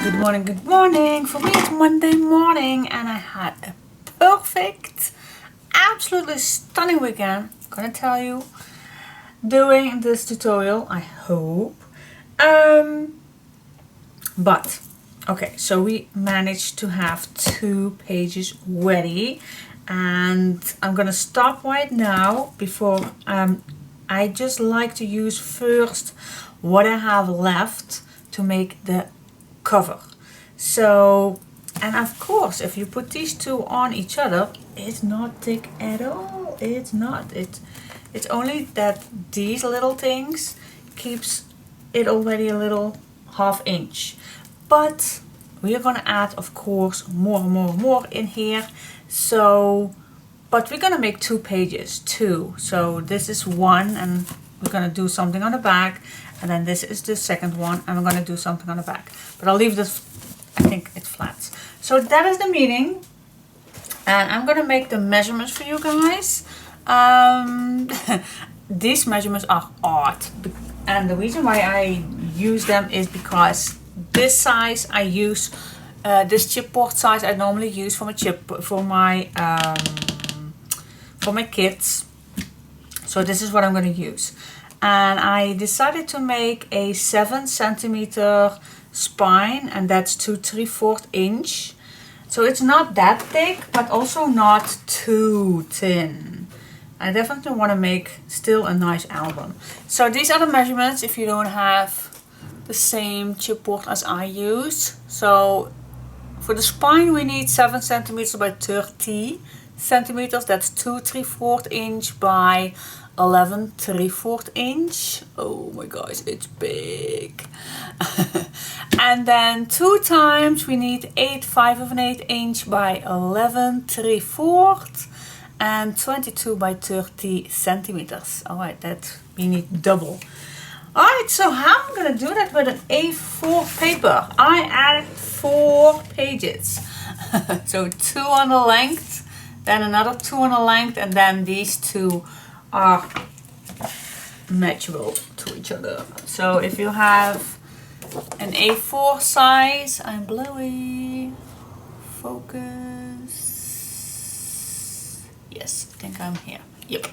Good morning, good morning. For me it's Monday morning and I had a perfect, absolutely stunning weekend. I'm gonna tell you, doing this tutorial, I hope. But okay, so we managed to have 2 pages ready and I'm gonna stop right now before I just like to use first what I have left to make the cover. So, and of course if you put these 2 on each other, it's not thick at all. It's not. It's only that these little things keeps it already a little ½ inch, but we are gonna add of course more in here. So but we're gonna make 2 pages too. So this is one and we're gonna do something on the back, and then this is the second one and I'm gonna do something on the back, but I'll leave this, I think it's flat. So that is the meaning, and I'm gonna make the measurements for you guys. These measurements are odd, and the reason why I use them is because this size I use, this chipboard size I normally use for my kids. So this is what I'm going to use, and I decided to make a 7 centimeter spine, and that's 2 3/4 inch. So it's not that thick, but also not too thin. I definitely want to make still a nice album. So these are the measurements if you don't have the same chipboard as I use. So for the spine we need 7 centimeters by 30 centimeters. That's 2 3/4 inch by 11 3/4 inch. Oh my gosh, it's big. And then 2 times we need 8 5/8 inch by 11 3/4 and 22 by 30 centimeters. All right, that we need double. All right, so how I'm gonna do that with an A4 paper? I added 4 pages. So 2 on the length, then another 2 on the length, and then these 2 are matchable to each other. So if you have an A4 size, I'm blowy, focus. Yes, I think I'm here. Yep.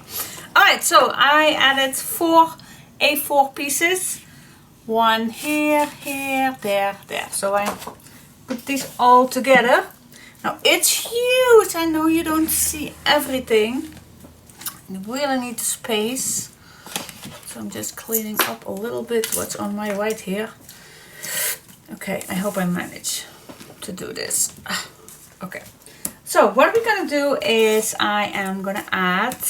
All right, so I added 4 A4 pieces. 1 here, here, there, there. So I put these all together. Now it's huge. I know you don't see everything. You really need the space. So I'm just cleaning up a little bit what's on my right here. Okay, I hope I manage to do this. Okay. So what we're gonna do is I am gonna add,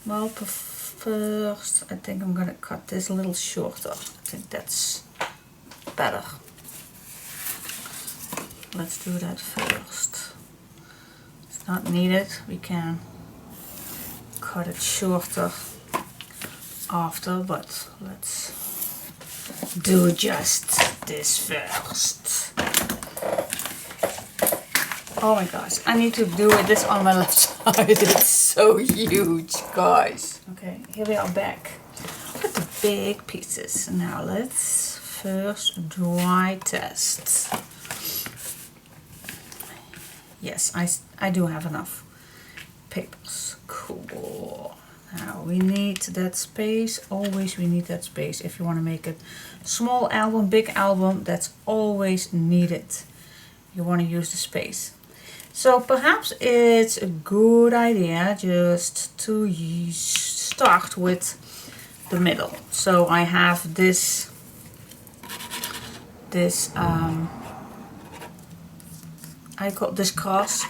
well, first I think I'm gonna cut this a little shorter. I think that's better. Let's do that first. It's not needed. We can cut it shorter after, but let's do just this first. Oh my gosh, I need to do this on my left side. It's so huge, guys. Okay, here we are back with the big pieces. Now let's first dry test. Yes, I do have enough papers. Cool. Now we need that space. Always we need that space. If you want to make a small album, big album, that's always needed. You want to use the space. So perhaps it's a good idea just to start with the middle. So I have this I call this cross.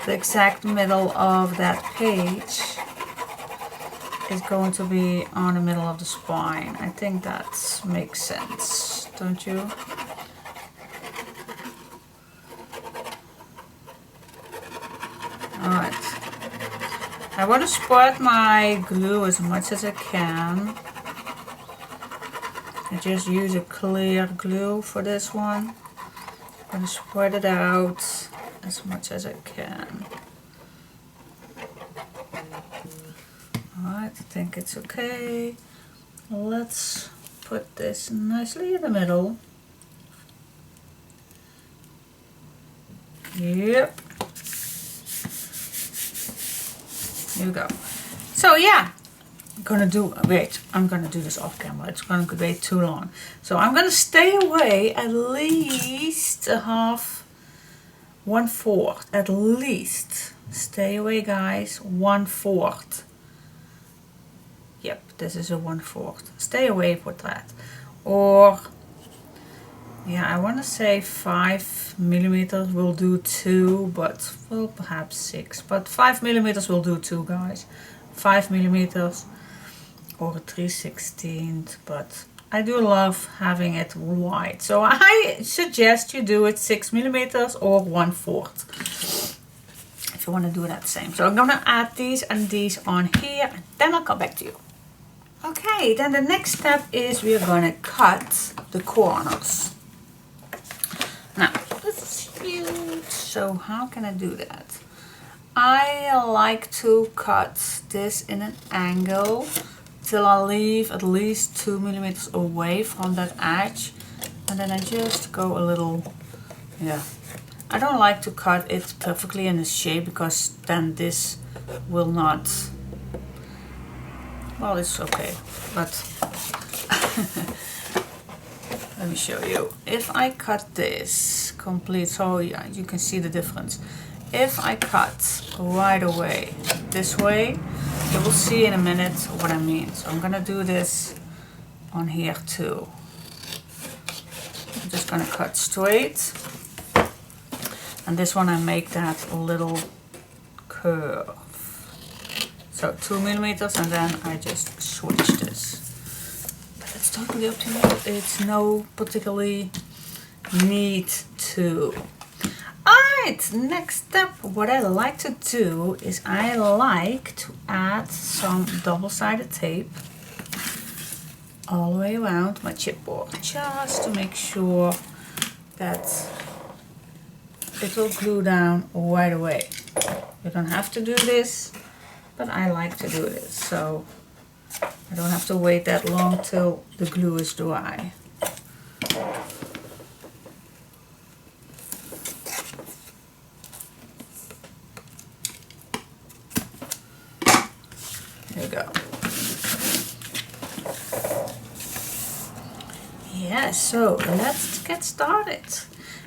The exact middle of that page is going to be on the middle of the spine. I think that makes sense, don't you? Alright. I want to spread my glue as much as I can. I just use a clear glue for this one. I'm going to spread it out as much as I can. Alright, I think it's okay. Let's put this nicely in the middle. Yep. Here we go. So yeah, I'm gonna do this off camera. It's gonna be way too long. So I'm gonna stay away at least a half, 1/4, at least. Stay away, guys, 1/4. Yep, this is a 1/4. Stay away with that. Or yeah, I want to say 5 millimeters will do too, but well, perhaps 6. But 5 millimeters will do too, guys. 5 millimeters or a 3/16. But I do love having it wide, so I suggest you do it 6 millimeters or 1/4 if you want to do that same. So I'm gonna add these and these on here, and then I'll come back to you. Okay, then the next step is we're gonna cut the corners. Now, this is huge, so how can I do that? I like to cut this in an angle till I leave at least 2 millimeters away from that edge, and then I just go a little, yeah. I don't like to cut it perfectly in this shape because then this will not, well, it's okay, but let me show you. If I cut this complete, so yeah, you can see the difference. If I cut right away this way, you will see in a minute what I mean. So I'm gonna do this on here too. I'm just gonna cut straight. And this one I make that little curve. So 2 millimeters, and then I just switch this. It's totally up to you. It's no particularly need to. Alright, next step. What I like to do is I like to add some double-sided tape all the way around my chipboard, just to make sure that it will glue down right away. You don't have to do this, but I like to do this, so I don't have to wait that long till the glue is dry. There we go. Yeah, so let's get started.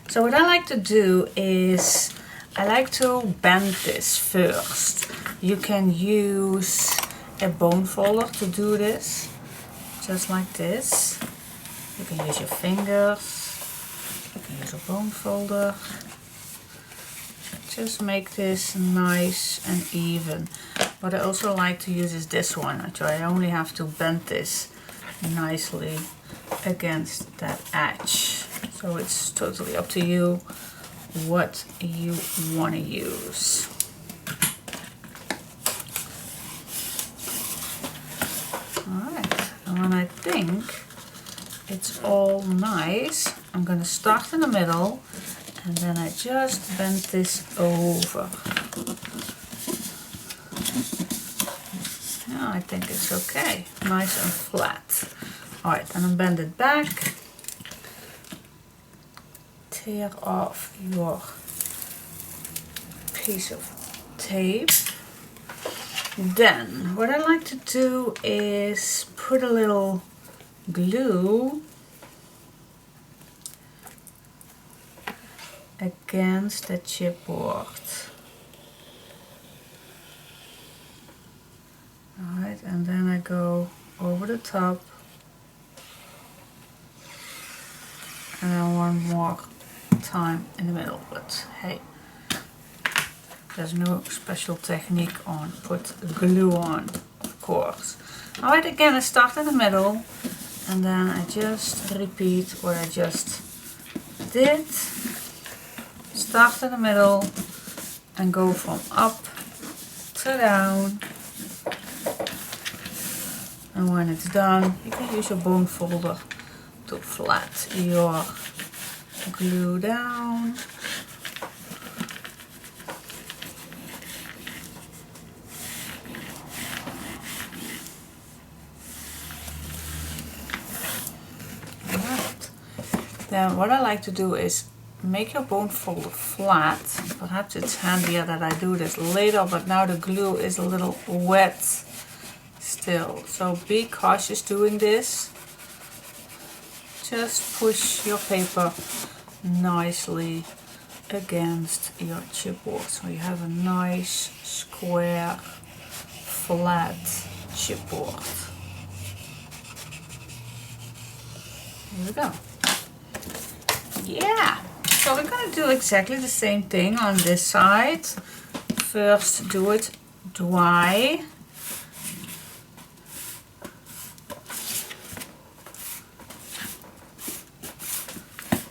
So what I like to do is I like to bend this first. You can use a bone folder to do this, just like this. You can use your fingers, you can use a bone folder. Just make this nice and even. What I also like to use is this one. So I only have to bend this nicely against that edge. So it's totally up to you what you want to use. Alright, and when I think it's all nice, I'm going to start in the middle, and then I just bend this over. Yeah, I think it's okay, nice and flat. Alright, and then bend it back. Tear off your piece of tape. Then what I like to do is put a little glue against the chipboard. Alright, and then I go over the top, and then one more time in the middle. But hey, there's no special technique on put glue on, of course. Alright, again I start in the middle, and then I just repeat what I just did. Start in the middle and go from up to down. And when it's done, you can use your bone folder to flat your glue down. Then what I like to do is make your bone folder flat. Perhaps it's handier that I do this later, but now the glue is a little wet still. So be cautious doing this. Just push your paper nicely against your chipboard so you have a nice square flat chipboard. Here we go. Yeah, so we're gonna do exactly the same thing on this side. First do it dry.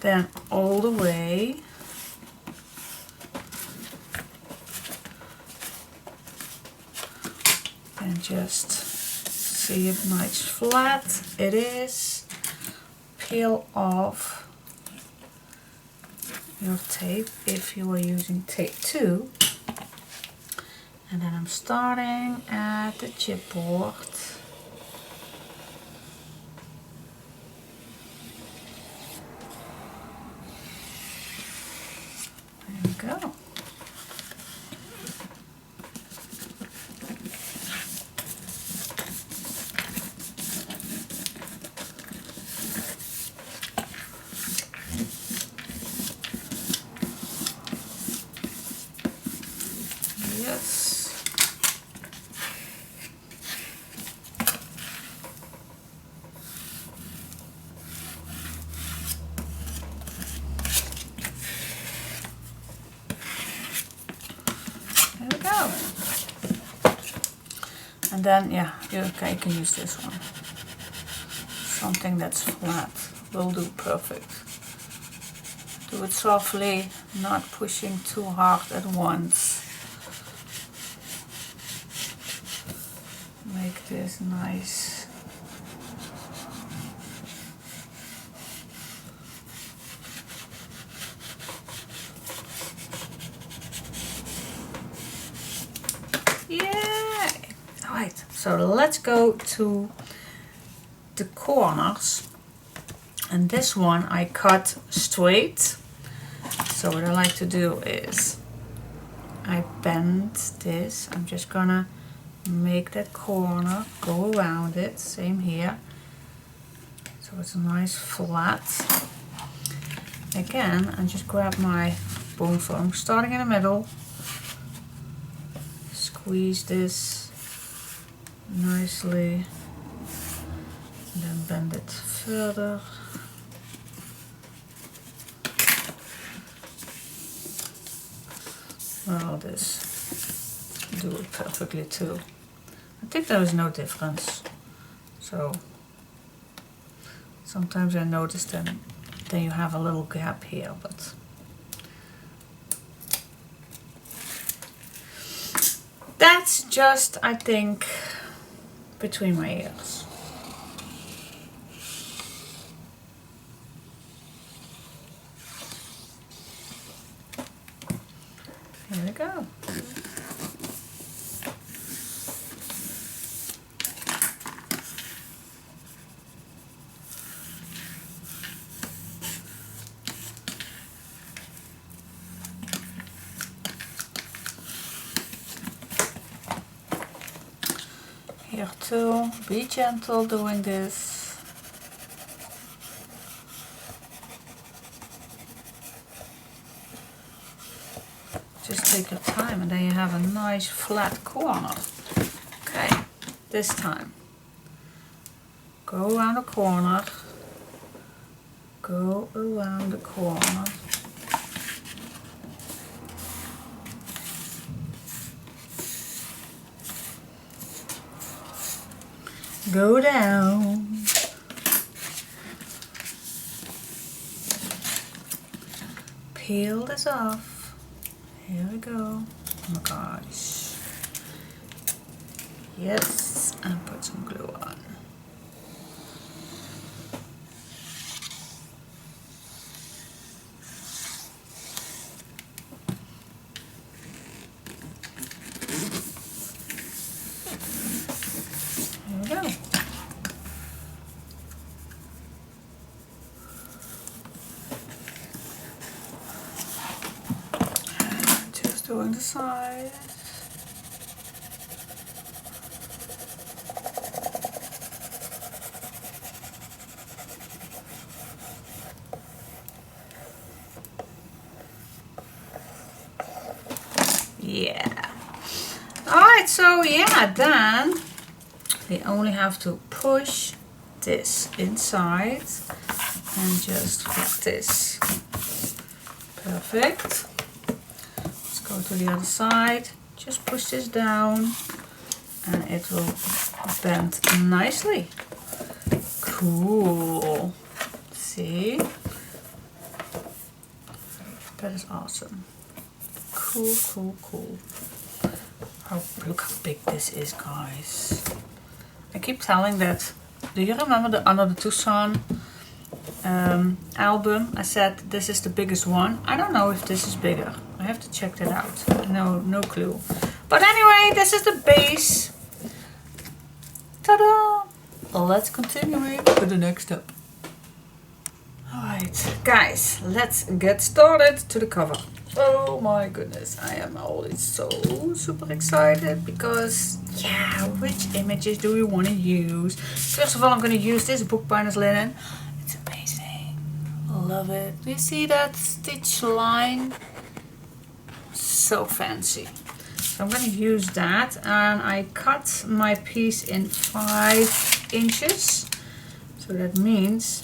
Then all the way. And just see it nice flat. It is. Peel off your tape if you are using tape 2. And then I'm starting at the chipboard. There we go. And then, yeah, you can use this one. Something that's flat will do perfect. Do it softly, not pushing too hard at once. Make this nice. Alright, so let's go to the corners, and this one I cut straight. So what I like to do is I bend this. I'm just gonna make that corner go around it, same here, so it's a nice flat. Again, I just grab my bone foam, starting in the middle, squeeze this nicely, and then bend it further. Well, this do it perfectly too. I think there is no difference. So sometimes I notice then you have a little gap here, but that's just, I think, between my ears. Here we go. Here too, be gentle doing this. Just take your time, and then you have a nice flat corner. Okay, this time go around the corner, go around the corner. Go down. Peel this off. Here we go. Oh my gosh. Yes, and put some glue on. side. Yeah. Alright, so yeah, then we only have to push this inside and just get this. Perfect. Let's go to the other side. Just push this down and it will bend nicely. Cool. See? That is awesome. Cool, cool, cool. Oh, look how big this is, guys. I keep telling that. Do you remember the Under the Tucson album? I said this is the biggest one. I don't know if this is bigger. I have to check that out. No clue. But anyway, this is the base. Ta-da! Let's continue with the next step. Alright, guys, let's get started to the cover. Oh my goodness, I am always so super excited because, yeah, which images do we want to use? First of all, I'm going to use this bookbinder's linen. It's amazing. Love it. Do you see that stitch line? So fancy. So I'm going to use that, and I cut my piece in 5 inches. So that means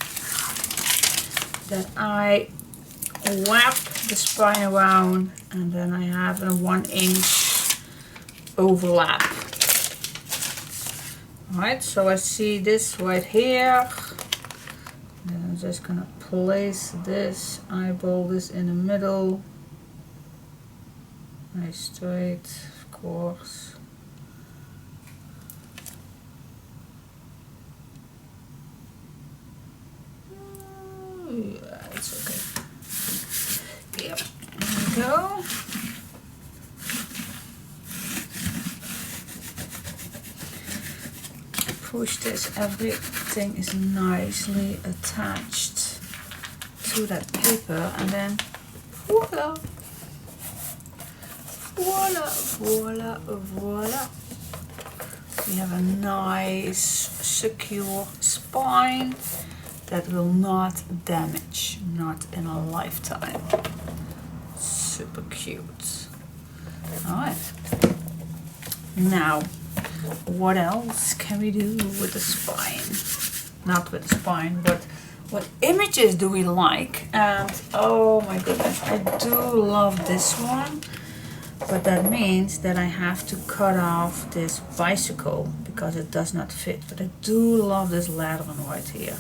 that I wrap the spine around and then I have a 1 inch overlap. Alright, so I see this right here. And I'm just gonna place this, eyeball this in the middle. Nice straight, of course. Yeah, it's okay. Yep, there we go. Push this, everything is nicely attached to that paper, and then voila, voila, voila, voila. We have a nice, secure spine that will not damage, not in a lifetime. Super cute. Alright. Now, what else can we do with the spine? Not with the spine, but what images do we like? And oh my goodness, I do love this one. But that means that I have to cut off this bicycle because it does not fit. But I do love this lettering right here.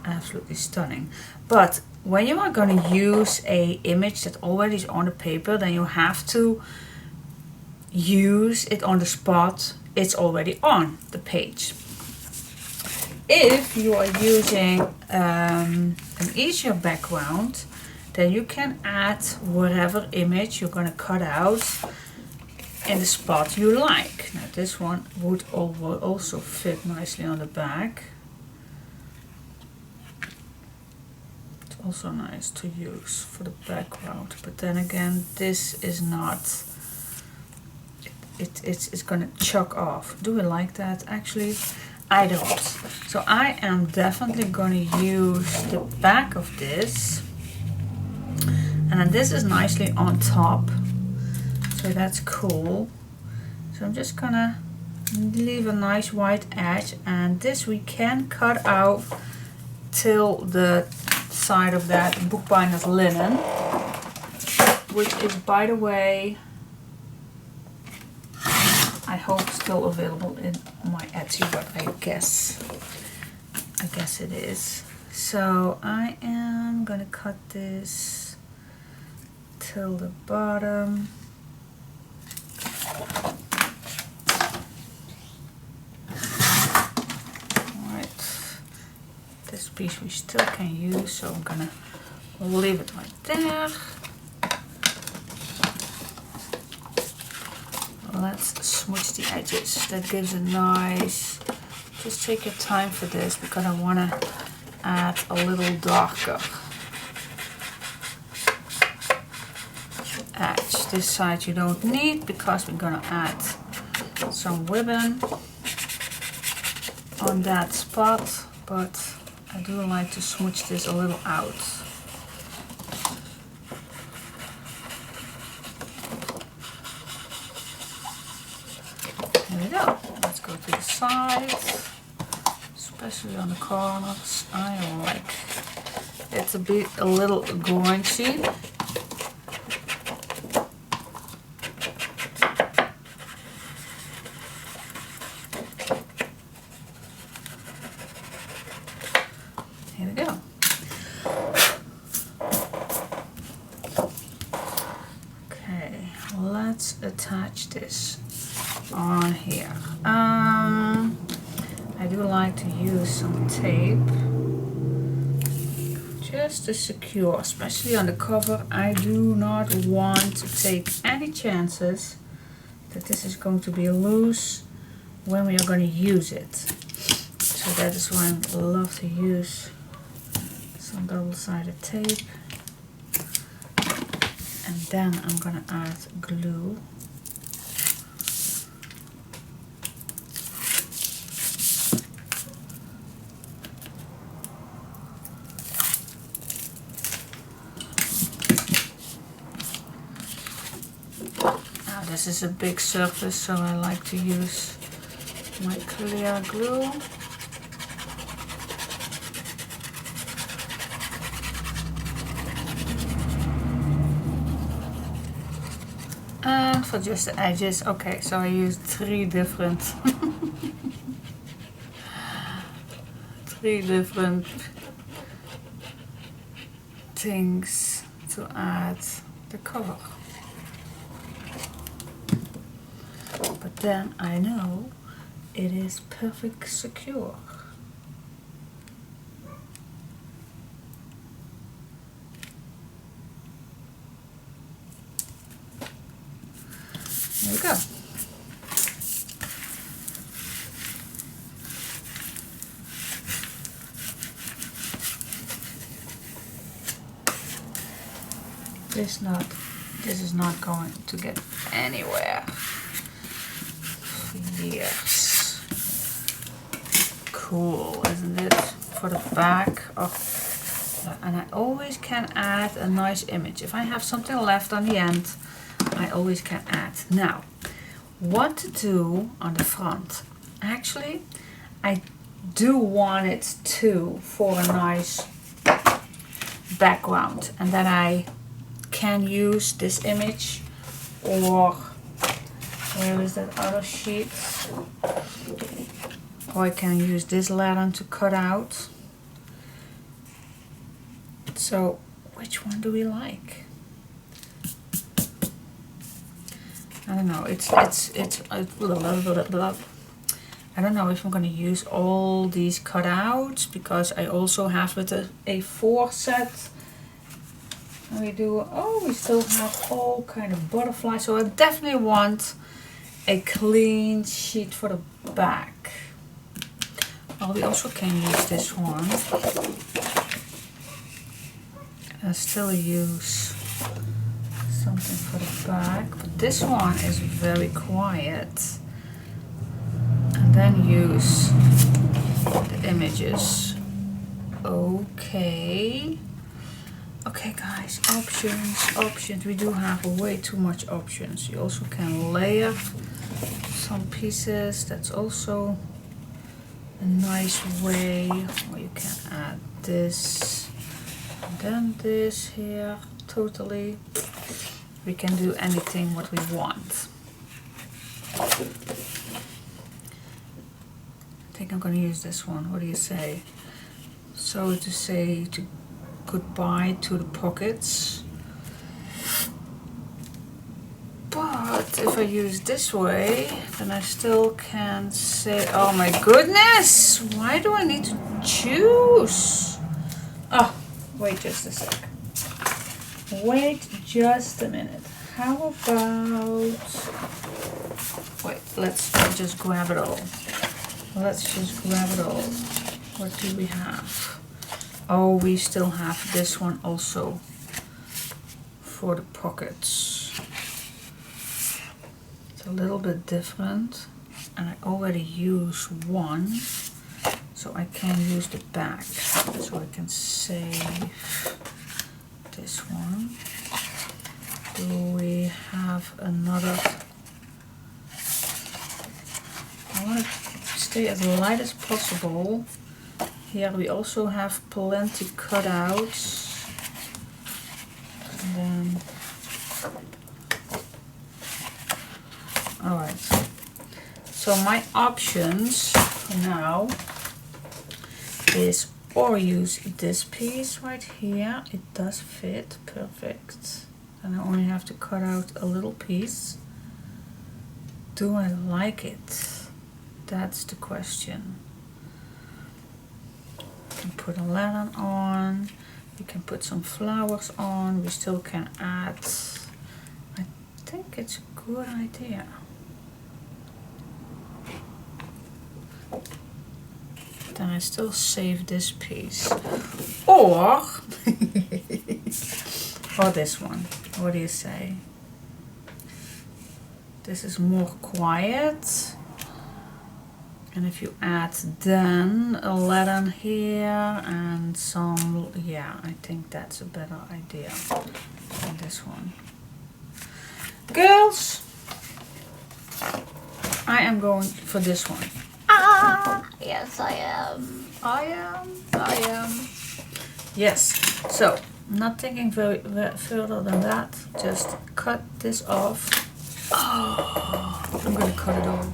Absolutely stunning. But when you are going to use a image that already is on the paper, then you have to use it on the spot it's already on the page. If you are using an easier background, then you can add whatever image you're going to cut out in the spot you like. Now this one would also fit nicely on the back. Also nice to use for the background, but then again, this is not, it's gonna chuck off. Do we like that? Actually, I don't. So I am definitely gonna use the back of this, and then this is nicely on top, so that's cool. So I'm just gonna leave a nice white edge, and this we can cut out till the side of that bookbinder's linen, which is, by the way, I hope still available in my Etsy, but I guess it is. So I am gonna cut this till the bottom. This piece we still can use, so I'm gonna leave it right there. Let's smudge the edges. That gives a nice, just take your time for this because I want to add a little darker edge. This side you don't need because we're gonna add some ribbon on that spot, but I do like to smooch this a little out. There we go. Let's go to the sides, especially on the corners. I like it's a little grungy. Here we go. Okay, let's attach this on here. I do like to use some tape just to secure, especially on the cover. I do not want to take any chances that this is going to be loose when we are going to use it. So that is why I love to use some double-sided tape. And then I'm going to add glue. This is a big surface, so I like to use my clear glue. And for just the edges, okay, so I used three different things to add the cover. But then I know it is perfect secure. There we go. This is not going to get anywhere. Yes. Cool, isn't it? For the back of, and I always can add a nice image. If I have something left on the end, I always can add. Now, what to do on the front? Actually, I do want it too for a nice background, and then I can use this image, or where is that other sheet? Or I can use this letter to cut out. So, which one do we like? I don't know. It's I don't know if I'm gonna use all these cutouts, because I also have with a A4 set. And we still have all kind of butterflies. So I definitely want a clean sheet for the back. Well, we also can use this one. And still use something for the back. But this one is very quiet. And then use the images. Okay. Okay guys, options. We do have way too much options. You also can layer some pieces. That's also a nice way. Or you can add this and then this here. Totally. We can do anything what we want. I think I'm going to use this one. What do you say? So to say to goodbye to the pockets. But if I use this way, then I still can say, oh my goodness, why do I need to choose? Oh, wait just a sec. Wait just a minute. How about, wait, let's just grab it all. Let's just grab it all. What do we have? Oh, we still have this one also for the pockets. a little bit different, and I already use one, so I can use the back, so I can save this one. Do we have another? I want to stay as light as possible. Here we also have plenty cutouts. And then, alright. So my options for now is or use this piece right here. It does fit perfect. And I only have to cut out a little piece. Do I like it? That's the question. You can put a lantern on. You can put some flowers on. We still can add. I think it's a good idea. Then I still save this piece. Or or this one. What do you say? This is more quiet. And if you add then a lantern here and some, yeah, I think that's a better idea than this one. Girls, I am going for this one. Ah, yes I am. I am. Yes, so not thinking very further than that. Just cut this off. Oh, I'm gonna cut it off.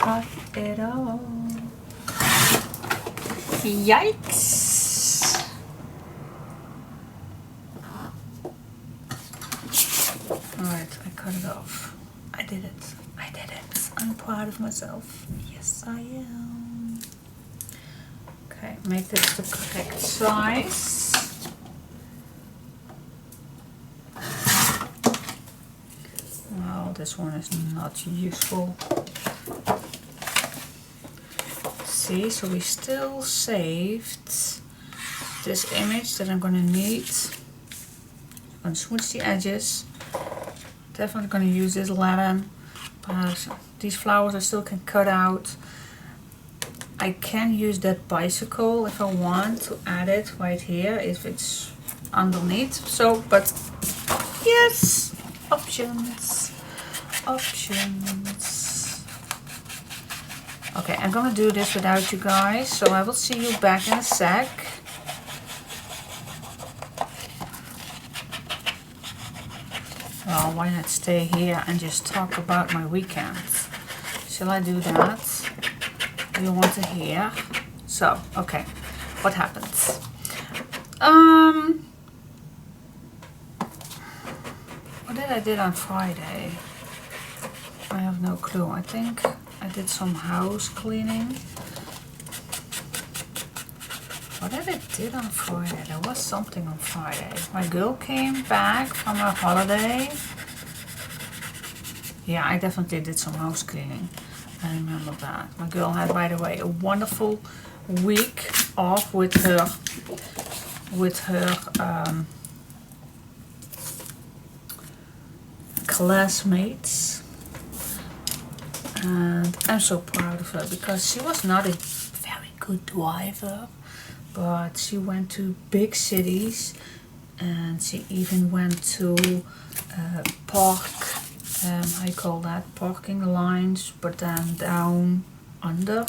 Cut it off. Yikes. Alright, I cut it off. I did it. I did it. I'm proud of myself. Yes, I am. Okay, make this the correct size. Well, this one is not useful. See, so we still saved this image that I'm going to need. I'm going to smooth the edges. Definitely going to use this lantern, but these flowers I still can cut out. I can use that bicycle if I want to add it right here if it's underneath. So, but yes, options. Okay, I'm gonna do this without you guys, so I will see you back in a sec. Well, why not stay here and just talk about my weekend? Shall I do that? Do you want to hear? So, okay, what happens? What did I do on Friday? I have no clue. I think I did some house cleaning. What did I do on Friday? There was something on Friday. My girl came back from her holiday. Yeah, I definitely did some house cleaning. I remember that. My girl had, by the way, a wonderful week off with her classmates, and I'm so proud of her because she was not a very good driver, but she went to big cities, and she even went to park, how you call that, parking lines, but then down under.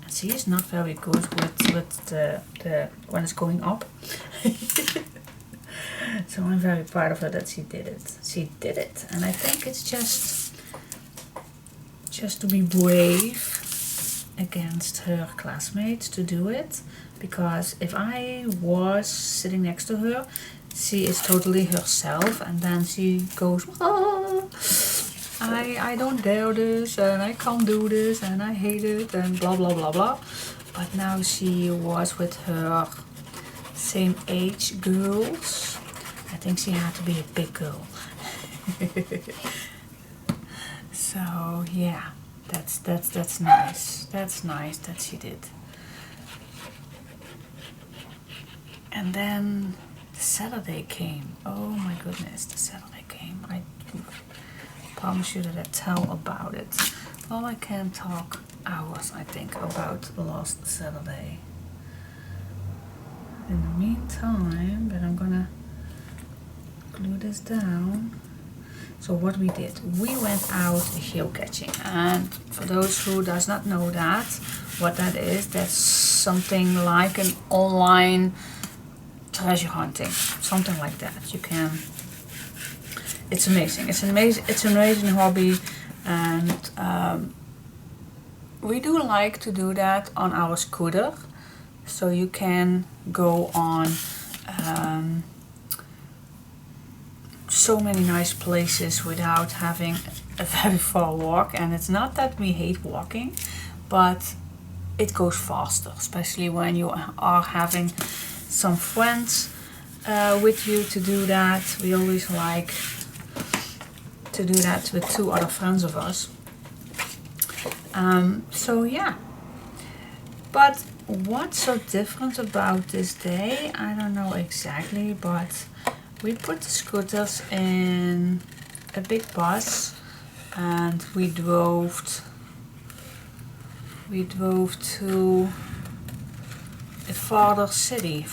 And she is not very good with the when it's going up. So I'm very proud of her that she did it. She did it, and I think it's just to be brave against her classmates to do it, because if I was sitting next to her, she is totally herself, and then she goes, oh, I don't dare this, and I can't do this, and I hate it, and blah blah blah blah. But now she was with her same age girls. I think she had to be a big girl. So yeah, that's nice. That's nice that she did. And then the Saturday came. Oh my goodness, the Saturday came. I promise you that I tell about it. Well, I can talk hours, I think, about last Saturday. In the meantime, but I'm gonna glue this down. So what we did, we went out geocaching, and for those who does not know that, what that is, that's something like an online treasure hunting, something like that. You can. It's amazing. It's an amazing hobby, and we do like to do that on our scooter. So you can go on so many nice places without having a very far walk. And it's not that we hate walking, but it goes faster, especially when you are having some friends with you to do that. We always like to do that with 2 other friends of us. So yeah, but what's so different about this day? I don't know exactly, but we put the scooters in a big bus and we drove to a farther city,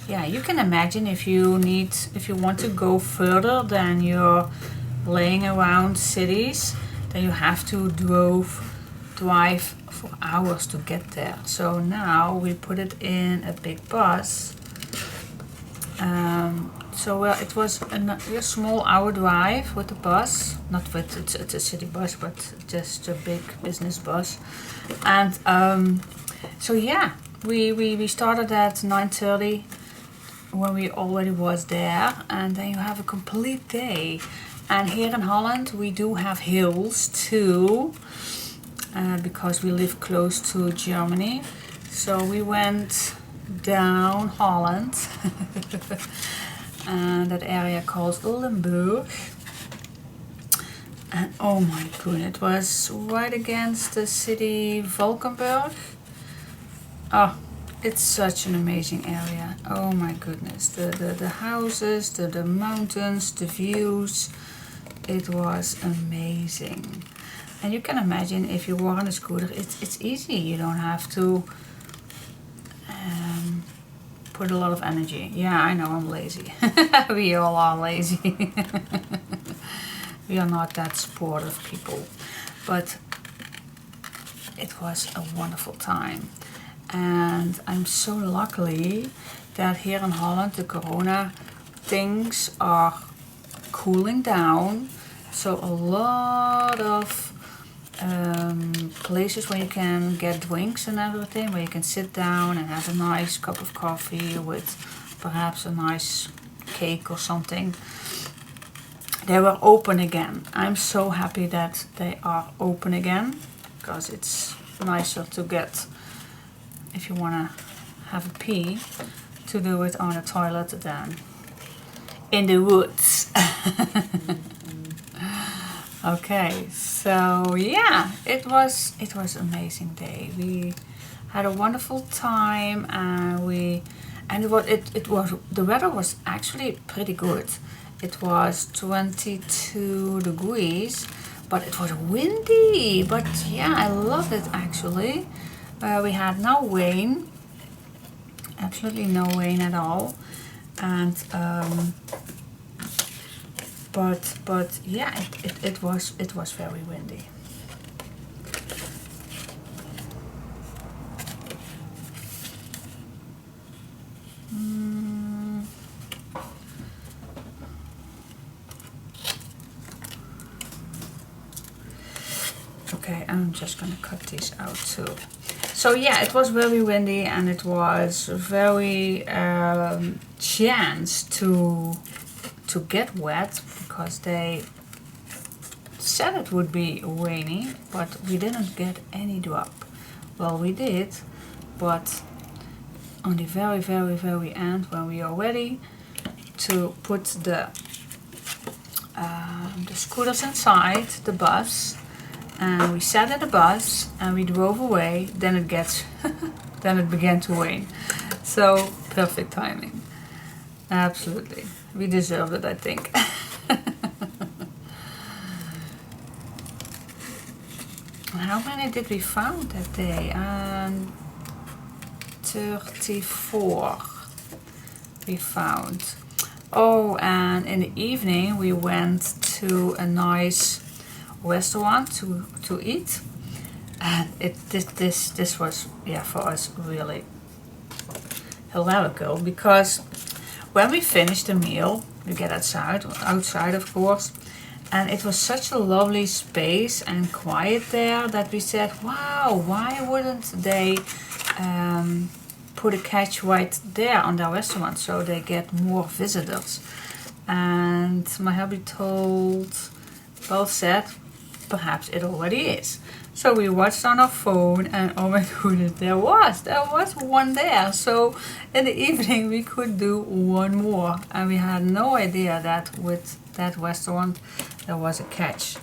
yeah, you can imagine if you want to go further than you're laying around cities, then you have to drive for hours to get there. So now we put it in a big bus. So it was a small hour drive with the bus, not with it's a city bus, but just a big business bus. And so yeah, we started at 9:30 when we already was there, and then you have a complete day. And here in Holland we do have hills too, because we live close to Germany. So we went down Holland and that area called Limburg, and oh my goodness, it was right against the city Valkenburg. Oh, it's such an amazing area. Oh my goodness, the houses, the mountains, the views, it was amazing. And you can imagine if you were on a scooter, it's easy. You don't have to put a lot of energy. Yeah, I know I'm lazy. We all are lazy. We are not that sportive people. But it was a wonderful time. And I'm so lucky that here in Holland the corona things are cooling down. So a lot of places where you can get drinks and everything, where you can sit down and have a nice cup of coffee with perhaps a nice cake or something. They were open again. I'm so happy that they are open again, because it's nicer to get, if you want to have a pee, to do it on a toilet than in the woods. Okay, so yeah, it was an amazing day. We had a wonderful time, and the weather was actually pretty good. It was 22 degrees, but it was windy. But yeah, I loved it actually. We had no rain, absolutely no rain at all, and but yeah, it was very windy. Okay, I'm just gonna cut these out too. So yeah, it was very windy, and it was very chance to get wet, because they said it would be rainy, but we didn't get any drop. Well, we did, but on the very, very, very end, when we are ready to put the scooters inside the bus, and we sat in the bus and we drove away, then it began to rain. So perfect timing. Absolutely. We deserved it, I think. How many did we found that day? 34 we found. Oh, and in the evening we went to a nice restaurant to eat, and this was, yeah, for us really hilarious, because when we finished the meal we get outside of course, and it was such a lovely space and quiet there that we said, wow, why wouldn't they put a catch right there on their restaurant so they get more visitors? And my hubby both said, perhaps it already is. So we watched on our phone, and oh my goodness, there was one there. So in the evening we could do one more, and we had no idea that with that restaurant there was a catch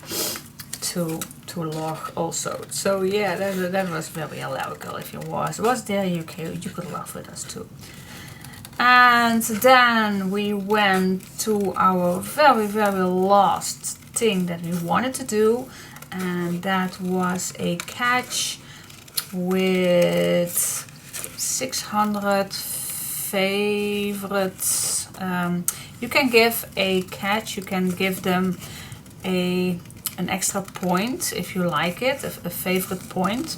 to log also. So yeah, that was very hilarious. If you was there, you could laugh with us too. And then we went to our very last thing that we wanted to do, and that was a catch with 600 favorites. You can give a catch, you can give them an extra point if you like it, a favorite point.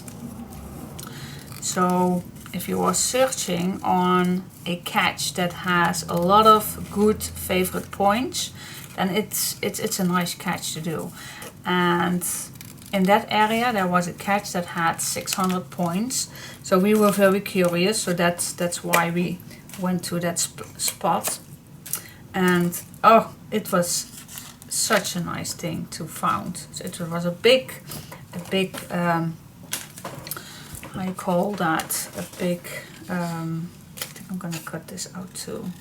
So if you are searching on a catch that has a lot of good favorite points, then it's a nice catch to do. And in that area there was a catch that had 600 points, so we were very curious, so that's why we went to that spot. And oh, it was such a nice thing to found. So it was a big I call that a big I think I'm gonna cut this out too.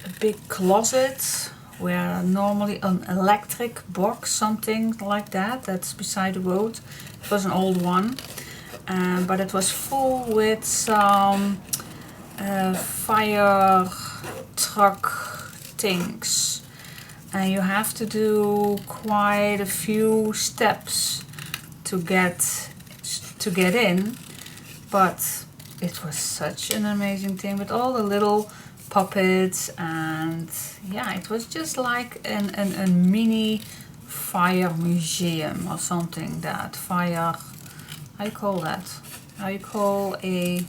A big closet where normally an electric box, something like that's beside the road. It was an old one, but it was full with some fire truck things, and you have to do quite a few steps to get in, but it was such an amazing thing with all the little puppets, and yeah, it was just like a mini fire museum or something. That fire, I call a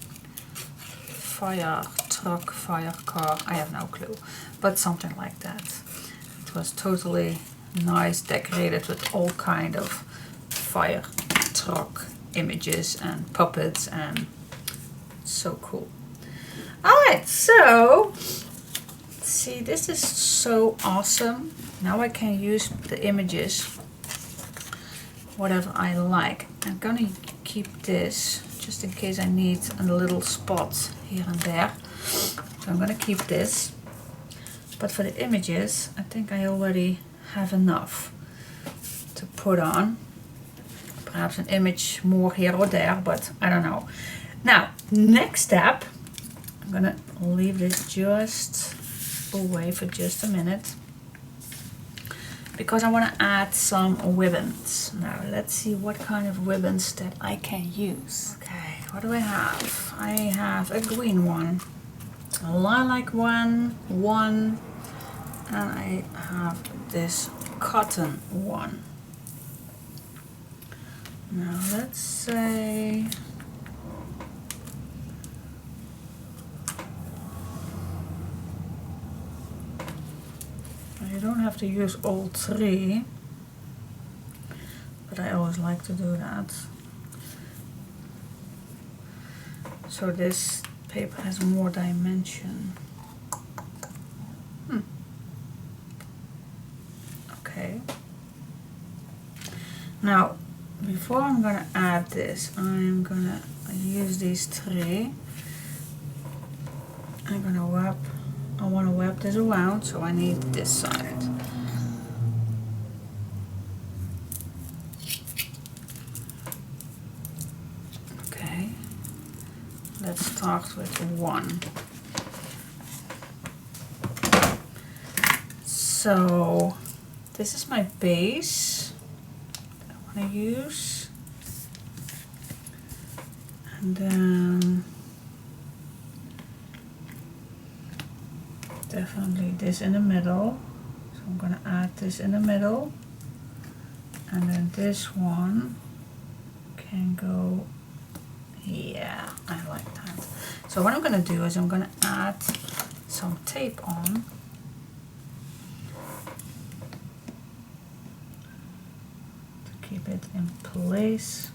fire truck, fire car, I have no clue, but something like that. It was totally nice, decorated with all kind of fire truck images and puppets, and so cool. Alright, so see, this is so awesome. Now I can use the images whatever I like. I'm gonna keep this just in case I need a little spot here and there. So I'm gonna keep this. But for the images, I think I already have enough to put on. Perhaps an image more here or there, but I don't know. Now, next step, I'm gonna leave this just away for just a minute, because I want to add some ribbons. Now let's see what kind of ribbons that I can use. Okay, what do I have? I have a green one, a lilac one, and I have this cotton one. Now let's say you don't have to use all three, but I always like to do that. So this paper has more dimension. Okay. Now, before I'm gonna add this, I'm gonna use these three. I'm gonna wrap. I want to wrap this around, so I need this side. Okay, let's start with one. So this is my base. want to use. And then definitely this in the middle. So I'm going to add this in the middle. And then this one can go, yeah, I like that. So what I'm going to do is I'm going to add some tape on. To keep it in place.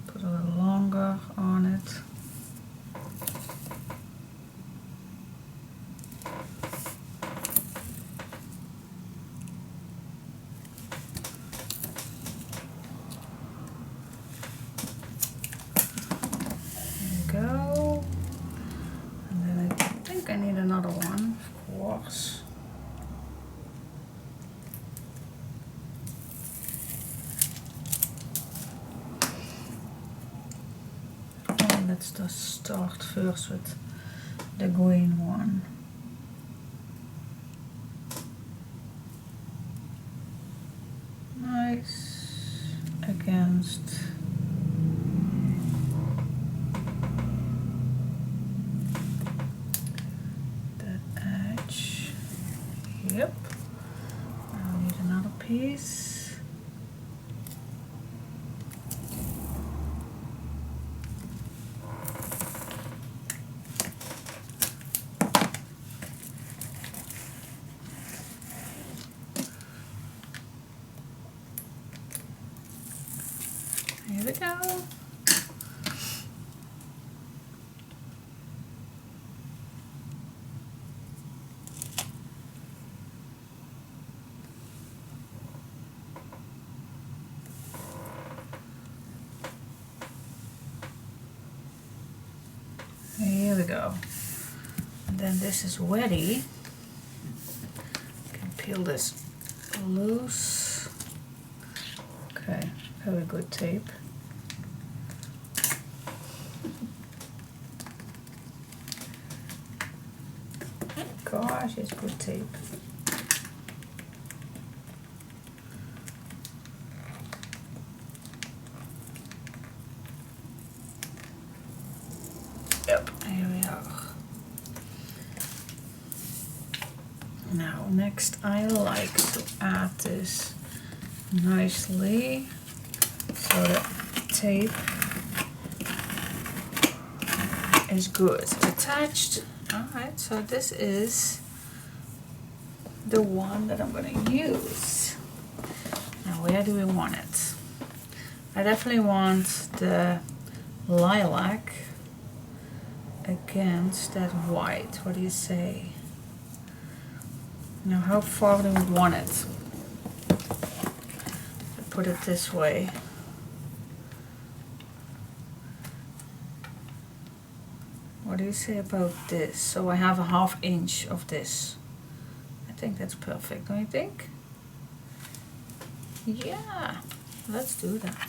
Put a little longer on it. Go, and then I think I need another one, of course. And let's just start first with the green one. Nice against yep. Now I need another piece. Here we go. Here we go. And then this is ready. I can peel this loose. Okay, very good tape. Gosh, it's good tape. Yep, here we are. Now, next I like to add this nicely so the tape is good attached. Alright, so this is the one that I'm going to use. Now, where do we want it? I definitely want the lilac against that white. What do you say? Now, how far do we want it? Put it this way. What do you say about this? So I have a 1/2 inch of this. I think that's perfect, don't you think? Yeah, let's do that.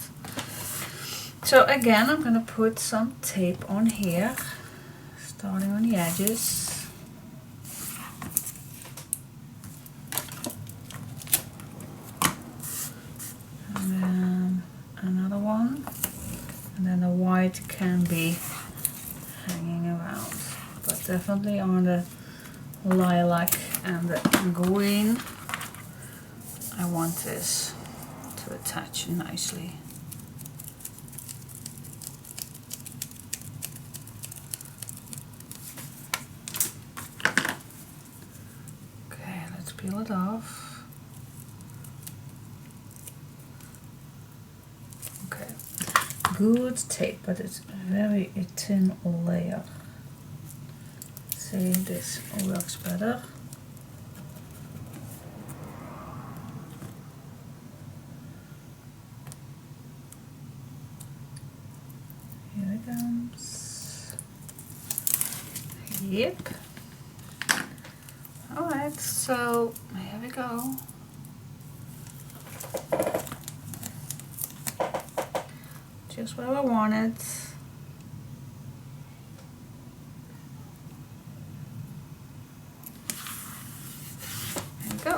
So again, I'm going to put some tape on here, starting on the edges. And then another one. And then the white can be hanging around, but definitely on the lilac and the green I want this to attach nicely. Okay, let's peel it off. Okay, good tape, but it's very a thin layer. See, this works better. Here it comes. Yep. Alright, so here we go. Just where I want it. There you go.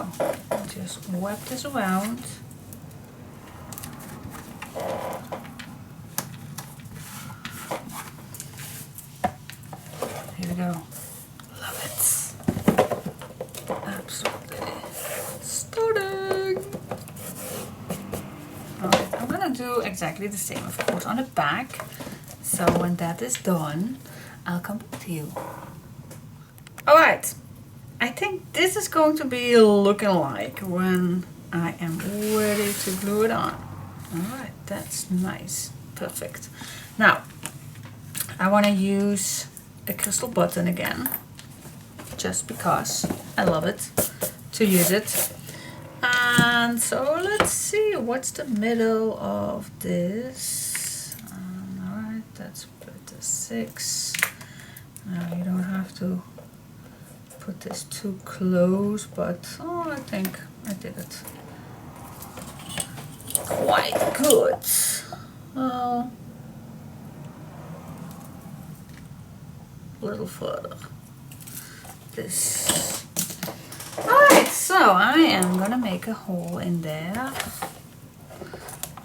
just wrap this around. Here we go. Love it. Absolutely stunning. Alright, I'm gonna do exactly the same, of course, on the back. So when that is done, I'll come back to you. Alright, I think this is going to be looking like when I am ready to glue it on. Alright, that's nice. Perfect. Now, I want to use a crystal button again, just because I love it to use it. And so let's see, what's the middle of this? Alright, let's put a 6. Now you don't have to put this too close, but oh, I think I did it quite good. Well, a little further. This. Alright, so I am gonna make a hole in there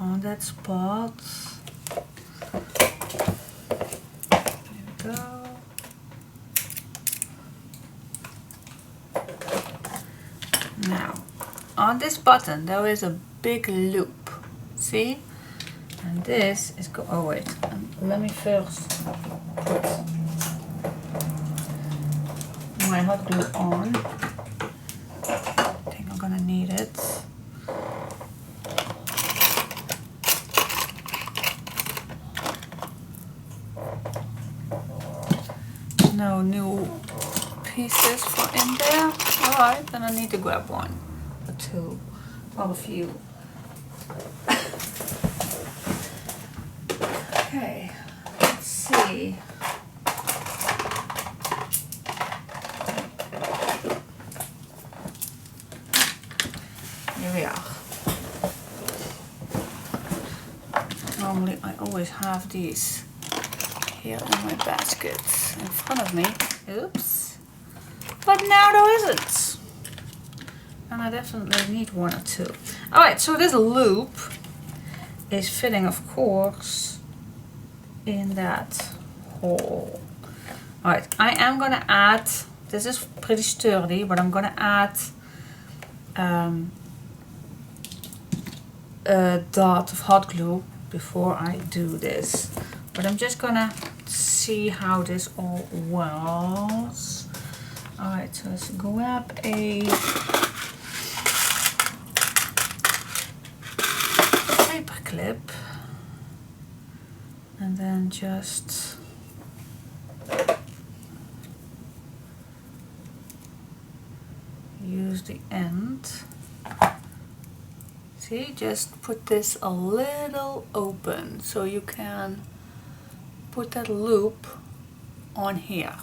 on that spot. There we go. Now, on this button there is a big loop, see? And this is oh wait, let me first put my hot glue on. I think I'm gonna need it. No new pieces for in there. Alright, then I need to grab one or two or a few. Okay, let's see. Here we are. Normally I always have these here in my basket in front of me. Oops. But now there isn't. And I definitely need one or two. Alright, so this loop is fitting, of course, in that hole. Alright, I am gonna add, this is pretty sturdy, but I'm gonna add a dot of hot glue before I do this. But I'm just gonna see how this all works. Alright, so let's grab a paper clip and then just use the end. See, just put this a little open so you can put that loop on here.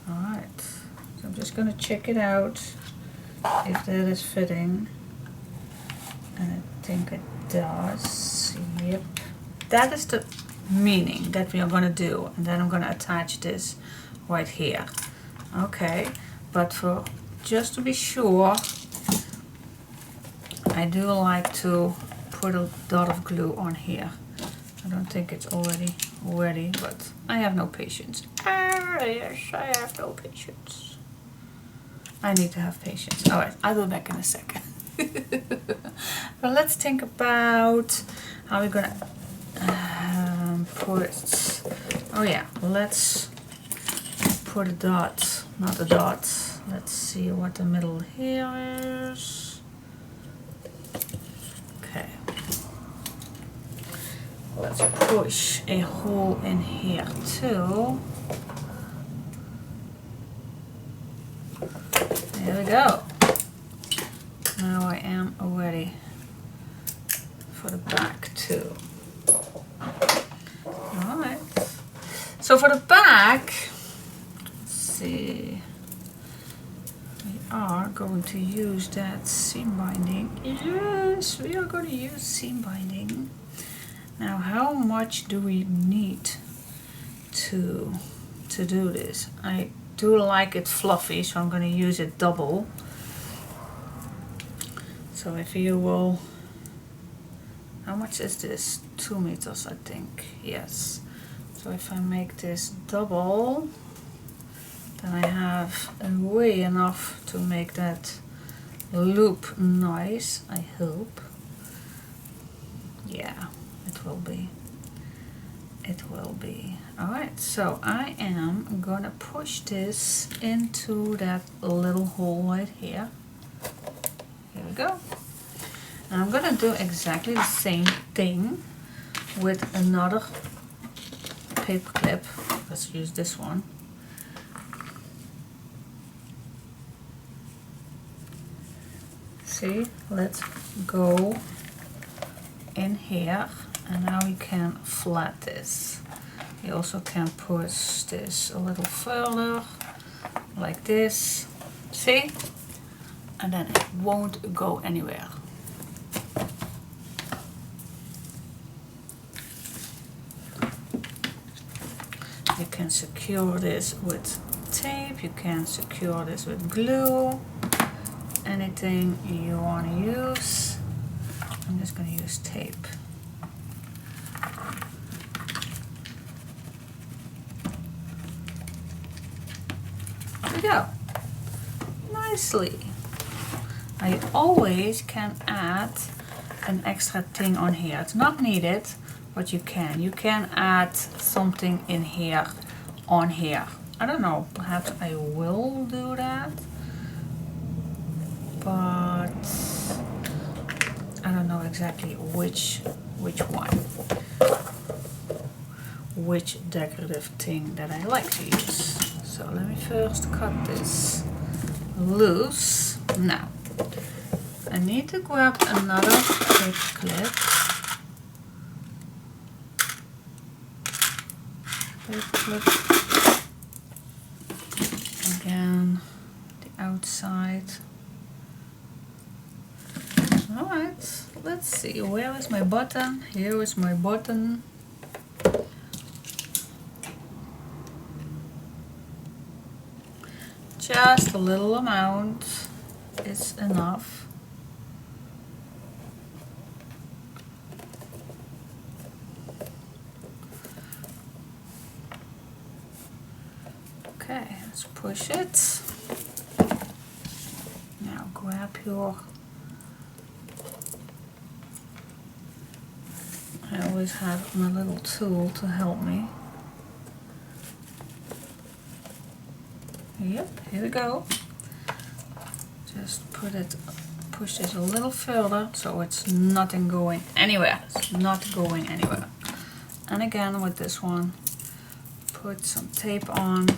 Alright, so I'm just going to check it out if that is fitting, and I think it does. Yep, that is the meaning that we are going to do, and then I'm going to attach this right here. Okay, but for just to be sure, I do like to put a dot of glue on here. I don't think it's already ready, but I have no patience. Ah, yes, I have no patience. I need to have patience. Alright, I'll be back in a second. Well, let's think about how we're gonna put, oh yeah, let's put a dot, not a dot. Let's see what the middle here is. Okay. Let's push a hole in here too. There we go. Now I am ready for the back too. Alright. So for the back, let's see. We are going to use that seam binding. Yes, we are going to use seam binding. Now, how much do we need to do this? I do like it fluffy, so I'm going to use it double. So if you will, how much is this? 2 meters, I think. Yes. So if I make this double, then I have way enough to make that loop nice, I hope. Yeah, it will be. It will be. Alright, so I am gonna push this into that little hole right here. Here we go. And I'm gonna do exactly the same thing with another paper clip. Let's use this one. See, let's go in here, and now we can flat this. You also can push this a little further, like this. See? And then it won't go anywhere. You can secure this with tape, you can secure this with glue, anything you want to use. I'm just going to use tape. There we go. Nicely. I always can add an extra thing on here. It's not needed, but you can. You can add something in here, on here. I don't know, perhaps I will do that. But I don't know exactly which one, which decorative thing that I like to use. So let me first cut this loose. Now I need to grab another paper clip. Again, the outside. Alright, let's see, where is my button? Here is my button. Just a little amount is enough. Okay, let's push it. Now grab your... I always have my little tool to help me. Yep, here we go. Just push this a little further so it's not going anywhere. It's not going anywhere. And again with this one, put some tape on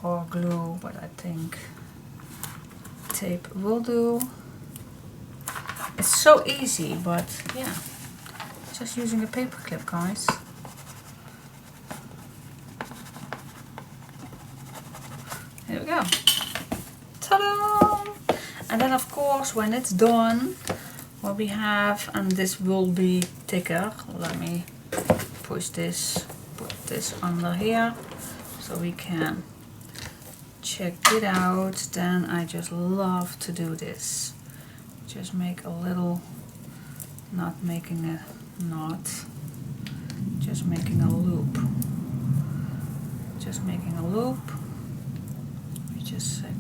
or glue, but I think tape will do. It's so easy, but yeah. Just using a paper clip, guys. There we go. Ta-da! And then of course when it's done, what we have, and this will be thicker. Let me push this, put this under here so we can check it out. Then I just love to do this. Just make a little, not making a knot, just making a loop. Just making a loop. Just a sec.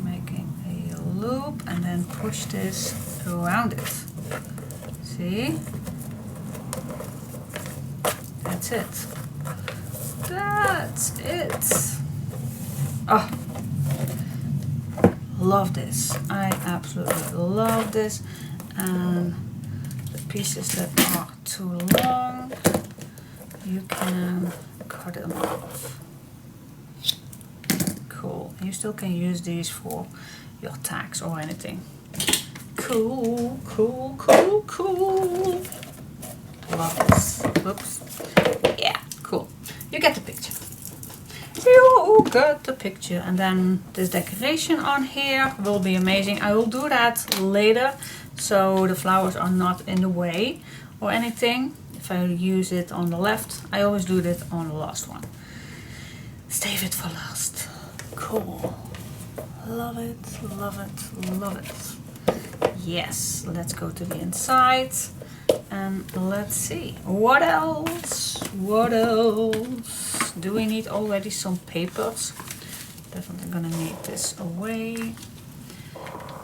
Making a loop and then push this around it. See? That's it. That's it. Oh, love this. I absolutely love this. And the pieces that are too long, you can cut them off. Cool. You still can use these for your tags or anything. Cool, cool, cool, cool. Love this. Oops. Yeah, cool. You get the picture. You got the picture. And then this decoration on here will be amazing. I will do that later, so the flowers are not in the way or anything. If I use it on the left, I always do it on the last one. Save it for last. Cool. Love it, love it, love it. Yes, let's go to the inside and let's see. What else? What else? Do we need already some papers? Definitely gonna need this away.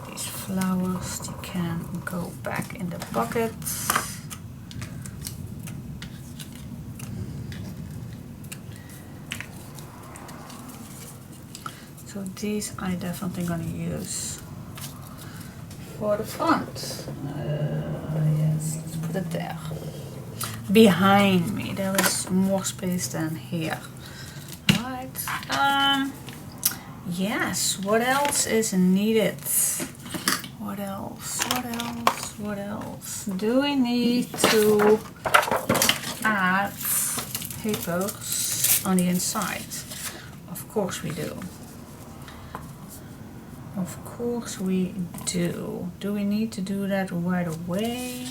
These flowers, you can go back in the bucket. So these I definitely gonna use for the front. Yes, let's put it there. Behind me, there is more space than here. Alright. Yes, what else is needed? What else? What else? What else? Do we need to add papers on the inside? Of course we do. Of course we do. Do we need to do that right away?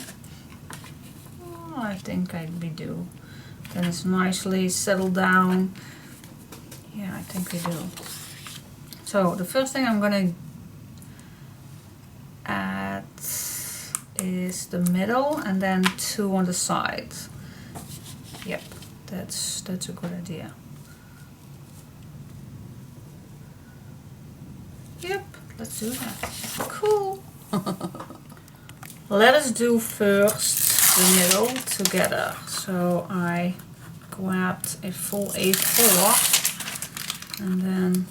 Oh, I think we do. Then it's nicely settled down. Yeah, I think we do. So the first thing I'm gonna add is the middle and then 2 on the side. Yep, that's a good idea. Yep, let's do that. Cool. Let us do first the middle together. So I grabbed a full A4 and then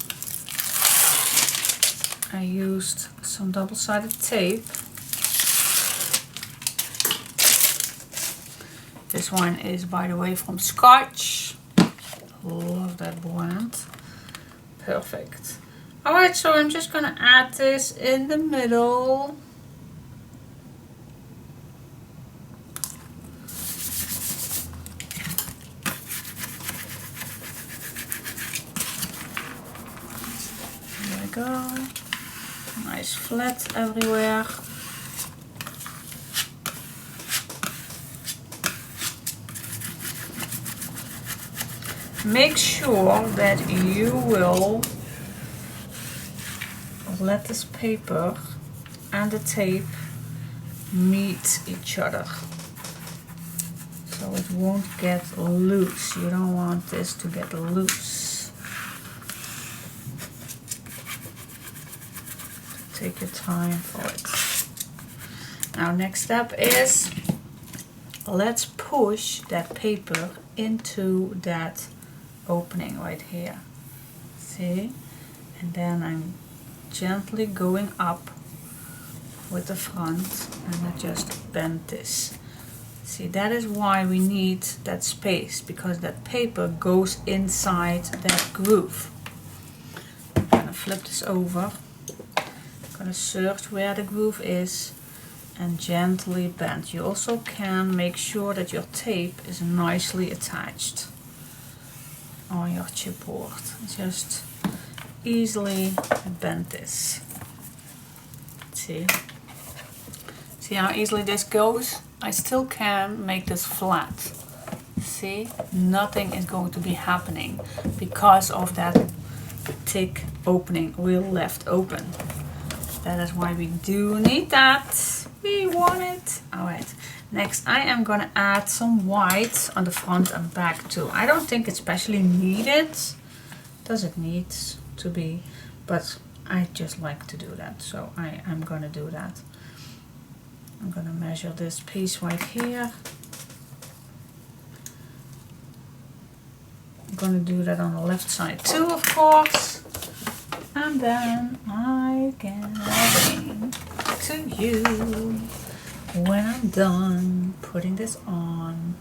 I used some double-sided tape. This one is, by the way, from Scotch. Love that brand. Perfect. Alright, so I'm just gonna add this in the middle. There we go. Nice flat everywhere. Make sure that you will let this paper and the tape meet each other so it won't get loose. You don't want this to get loose. Take your time for it. Now next step is let's push that paper into that opening right here. See? And then I'm gently going up with the front and I just bend this. See, that is why we need that space, because that paper goes inside that groove. I'm gonna flip this over. I'm gonna search where the groove is and gently bend. You also can make sure that your tape is nicely attached on your chipboard. Just easily bend this. See how easily this goes? I still can make this flat. See, nothing is going to be happening because of that thick opening we left open. That is why we do need that. We want it. Alright, next I am gonna add some white on the front and back too. I don't think it's especially needed. Does it need to be, but I just like to do that, so I'm gonna do that. I'm gonna measure this piece right here. I'm gonna do that on the left side too, of course, and then I can bring to you when I'm done putting this on.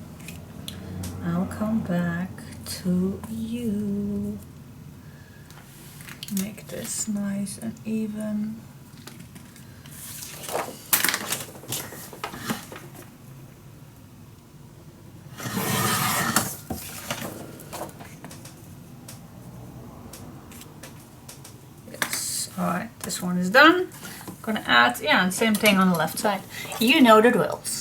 I'll come back to you. Make this nice and even. Yes, alright, this one is done. I'm gonna add, yeah, same thing on the left side. You know the drills.